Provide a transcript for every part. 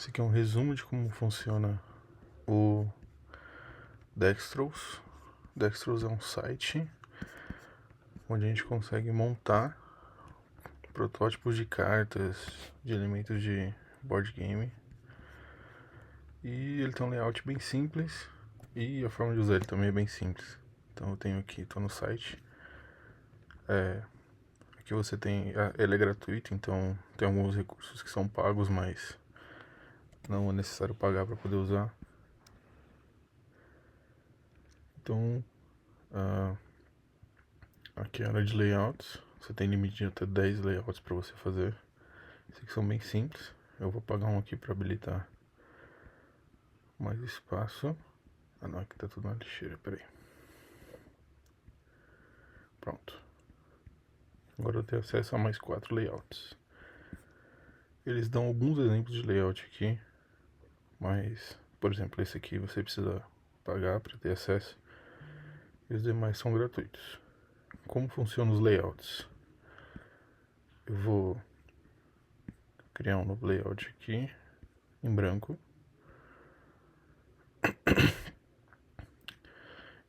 Esse aqui é um resumo de como funciona o Dextros. Dextros é um site onde a gente consegue montar protótipos de cartas, de elementos de board game. E ele tem um layout bem simples e a forma de usar ele também é bem simples. Então eu tenho aqui, estou no site. Aqui você tem, ele é gratuito, então tem alguns recursos que são pagos, mas não é necessário pagar para poder usar. Então, aqui é a área de layouts. Você tem limite de até 10 layouts para você fazer. Esses aqui são bem simples. Eu vou apagar um aqui para habilitar mais espaço. Ah não, aqui tá tudo na lixeira, peraí. Pronto. Agora eu tenho acesso a mais 4 layouts. Eles dão alguns exemplos de layout aqui, mas, por exemplo, esse aqui você precisa pagar para ter acesso. E os demais são gratuitos. Como funcionam os layouts? Eu vou criar um novo layout aqui, em branco.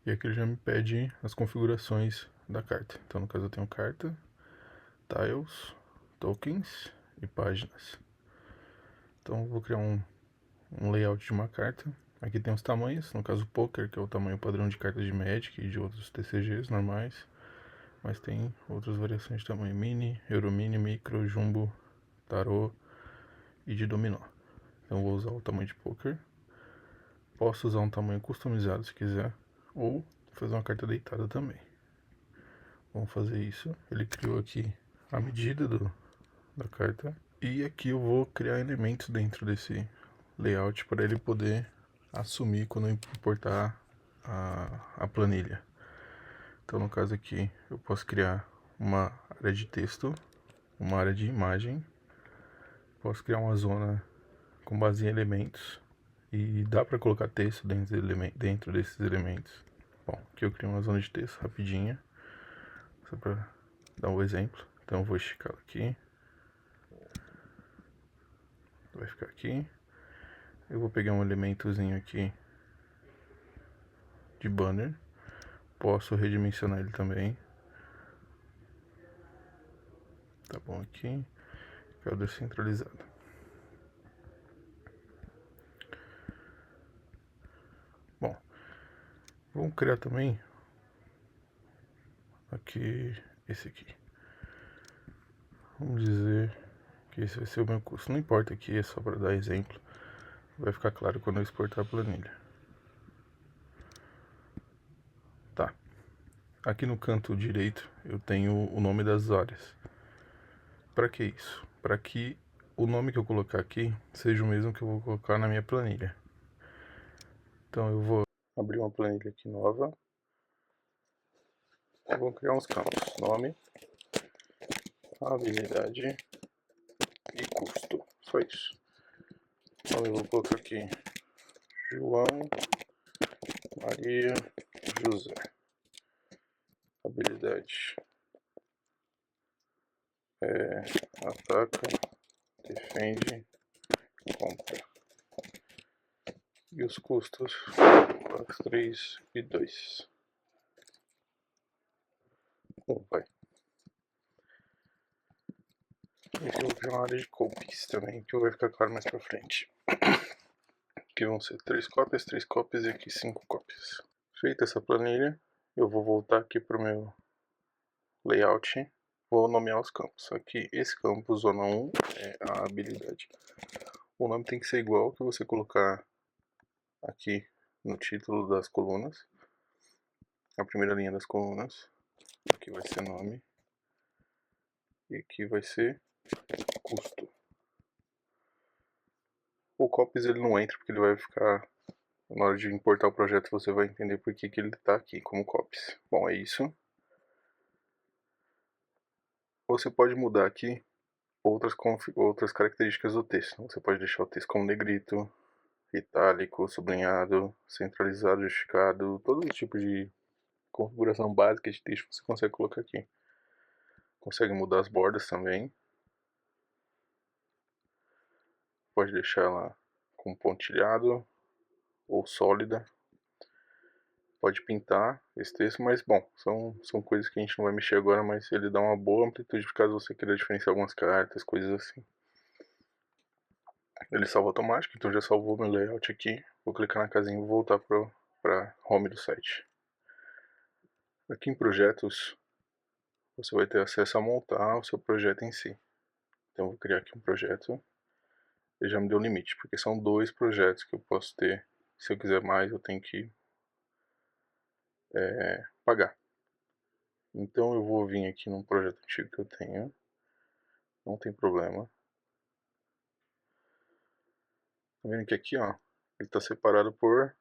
E aqui ele já me pede as configurações da carta. Então no caso eu tenho carta, tiles, tokens e páginas. Então eu vou criar um layout de uma carta. Aqui tem os tamanhos, no caso Poker, que é o tamanho padrão de cartas de Magic e de outros TCGs normais. Mas tem outras variações de tamanho: Mini, Euromini, Micro, Jumbo, Tarô e de Dominó. Então eu vou usar o tamanho de Poker. Posso usar um tamanho customizado se quiser, ou fazer uma carta deitada também. Vamos fazer isso. Ele criou aqui a medida da carta. E aqui eu vou criar elementos dentro desse layout para ele poder assumir quando eu importar a planilha. Então no caso aqui eu posso criar uma área de texto, uma área de imagem. Posso criar uma zona com base em elementos. E dá para colocar texto dentro desses elementos. Bom, aqui eu crio uma zona de texto rapidinha, só para dar um exemplo. Então eu vou esticar aqui. Vai ficar aqui. Eu vou pegar um elementozinho aqui de banner. Posso redimensionar ele também. Tá bom aqui. Fica descentralizado. Bom, vamos criar também aqui esse aqui. Vamos dizer que esse vai ser o meu custo. Não importa aqui, é só para dar exemplo. Vai ficar claro quando eu exportar a planilha. Tá. Aqui no canto direito eu tenho o nome das áreas. Para que isso? Para que o nome que eu colocar aqui seja o mesmo que eu vou colocar na minha planilha. Então eu vou abrir uma planilha aqui nova. Eu vou criar uns campos: nome, habilidade e custo. Só isso. Então eu vou colocar aqui João Maria José. Habilidade ataca, defende, compra. E os custos 4, 3 e 2. Vai. Aqui eu vou criar uma área de copies também, que vai ficar claro mais pra frente. Aqui vão ser 3 cópias e aqui 5 cópias. Feita essa planilha, eu vou voltar aqui pro meu layout. Vou nomear os campos. Aqui, esse campo, zona 1, é a habilidade. O nome tem que ser igual ao que você colocar aqui no título das colunas. A primeira linha das colunas. Aqui vai ser nome. E aqui vai ser custo. O copies ele não entra porque ele vai ficar... Na hora de importar o projeto você vai entender por que ele está aqui como copies. Bom, é isso. Você pode mudar aqui outras características do texto. Você pode deixar o texto como negrito, itálico, sublinhado, centralizado, justificado, todos os tipos de configuração básica de texto você consegue colocar aqui. Consegue mudar as bordas também. Pode deixar ela com pontilhado ou sólida. Pode pintar esse texto, mas bom, são coisas que a gente não vai mexer agora, mas ele dá uma boa amplitude caso você queira diferenciar algumas cartas, coisas assim. Ele salva automático, então já salvou meu layout aqui. Vou clicar na casinha e vou voltar para home do site. Aqui em projetos, você vai ter acesso a montar o seu projeto em si. Então vou criar aqui um projeto. Ele já me deu limite, porque são 2 projetos que eu posso ter. Se eu quiser mais, eu tenho que pagar. Então eu vou vir aqui num projeto antigo que eu tenho. Não tem problema. Tá vendo que aqui, ó, ele está separado por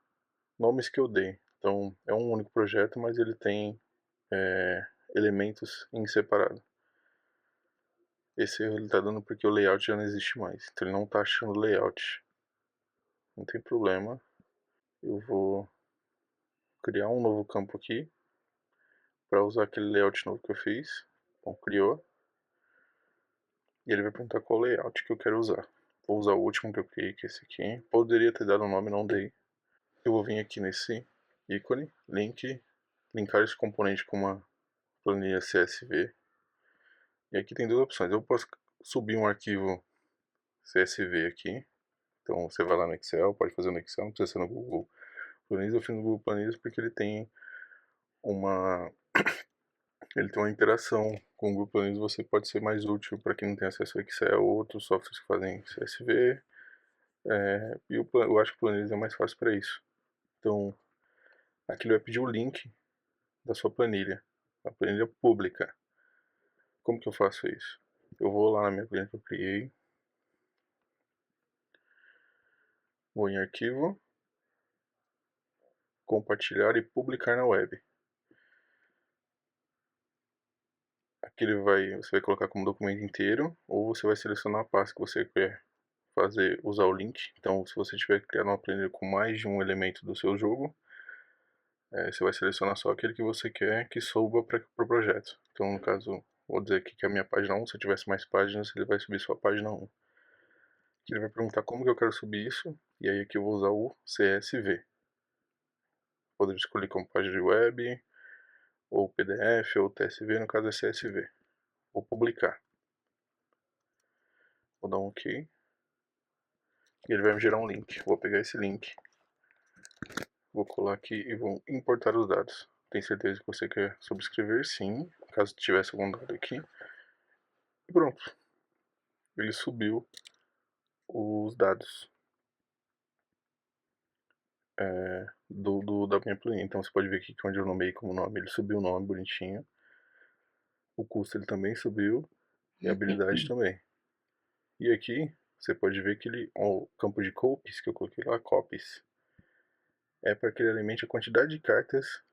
nomes que eu dei. Então é um único projeto, mas ele tem elementos em separado. Esse erro ele está dando porque o layout já não existe mais. Então ele não está achando o layout. Não tem problema. Eu vou criar um novo campo aqui para usar aquele layout novo que eu fiz. Bom, criou. E ele vai perguntar qual layout que eu quero usar. Vou usar o último que eu criei, que é esse aqui. Poderia ter dado um nome, não dei. Eu vou vir aqui nesse ícone, link, linkar esse componente com uma planilha CSV. E aqui tem 2 opções. Eu posso subir um arquivo CSV aqui. Então você vai lá no Excel, pode fazer no Excel, não precisa ser no Google Planilhas. Eu fiz no Google Planilhas porque ele tem uma interação com o Google Planilhas. Você pode ser mais útil para quem não tem acesso ao Excel ou outros softwares que fazem CSV. E eu acho que o Planilhas é mais fácil para isso. Então aqui ele vai pedir o link da sua planilha, a planilha pública. Como que eu faço isso? Eu vou lá na minha planilha que eu criei, vou em arquivo, compartilhar e publicar na web. Aqui você vai colocar como documento inteiro, ou você vai selecionar a pasta que você quer usar o link. Então, se você tiver criado uma planilha com mais de um elemento do seu jogo, você vai selecionar só aquele que você quer que suba para o projeto. Então, no caso, vou dizer aqui que é a minha página 1, se eu tivesse mais páginas, ele vai subir só a página 1. Aqui ele vai perguntar como que eu quero subir isso, e aí aqui eu vou usar o CSV. Poder escolher como página de web, ou PDF, ou TSV, no caso é CSV. Vou publicar. Vou dar um OK. E ele vai me gerar um link. Vou pegar esse link, vou colar aqui e vou importar os dados. Tem certeza que você quer subscrever? Sim, caso tivesse algum dado aqui. E pronto. Ele subiu os dados da minha planilha. Então você pode ver aqui que onde eu nomeei como nome, ele subiu o nome bonitinho. O custo ele também subiu. E a habilidade também. E aqui você pode ver que o campo de copies que eu coloquei lá, copies, é para que ele alimente a quantidade de cartas,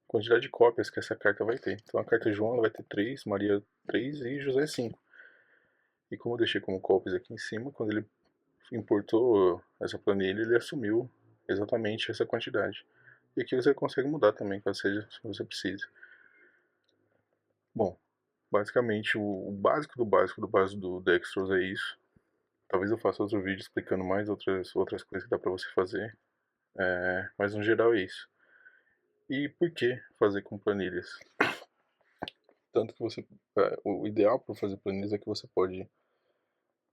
quantidade de cópias que essa carta vai ter. Então a carta João ela vai ter 3, Maria 3 e José 5. E como eu deixei como copies aqui em cima, quando ele importou essa planilha, ele assumiu exatamente essa quantidade. E aqui você consegue mudar também, caso seja, se você precisa. Bom, basicamente o básico do básico do básico do Dextros é isso. Talvez eu faça outro vídeo explicando mais outras coisas que dá pra você fazer. Mas no geral é isso. E por que fazer com planilhas? Tanto que o ideal para fazer planilhas é que você pode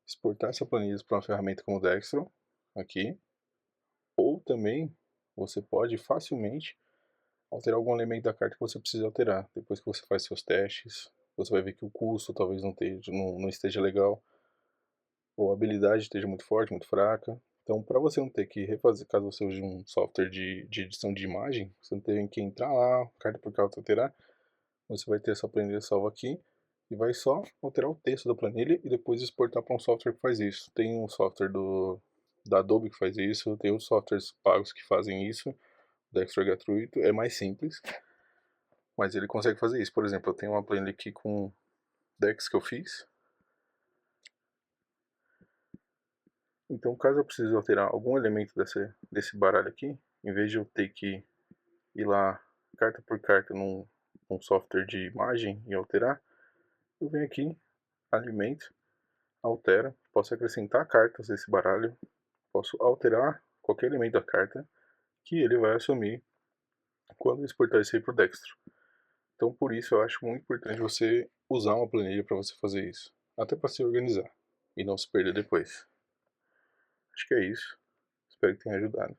exportar essa planilha para uma ferramenta como o Dextro, aqui, ou também você pode facilmente alterar algum elemento da carta que você precisa alterar. Depois que você faz seus testes, você vai ver que o custo talvez não esteja legal, ou a habilidade esteja muito forte, muito fraca. Então, para você não ter que refazer, caso você use um software de edição de imagem, você não tem que entrar lá, carta por carta alterar, você vai ter essa planilha salva aqui e vai só alterar o texto da planilha e depois exportar para um software que faz isso. Tem um software da Adobe que faz isso, tem outros softwares pagos que fazem isso, o Dextro é gratuito, é mais simples, mas ele consegue fazer isso. Por exemplo, eu tenho uma planilha aqui com Dex que eu fiz. Então, caso eu precise alterar algum elemento desse baralho aqui, em vez de eu ter que ir lá carta por carta num software de imagem e alterar, eu venho aqui, alimento, altero, posso acrescentar cartas a esse baralho, posso alterar qualquer elemento da carta que ele vai assumir quando eu exportar isso aí pro Dextro. Então por isso eu acho muito importante você usar uma planilha para você fazer isso, até para se organizar e não se perder depois. Acho que é isso. Espero que tenha ajudado.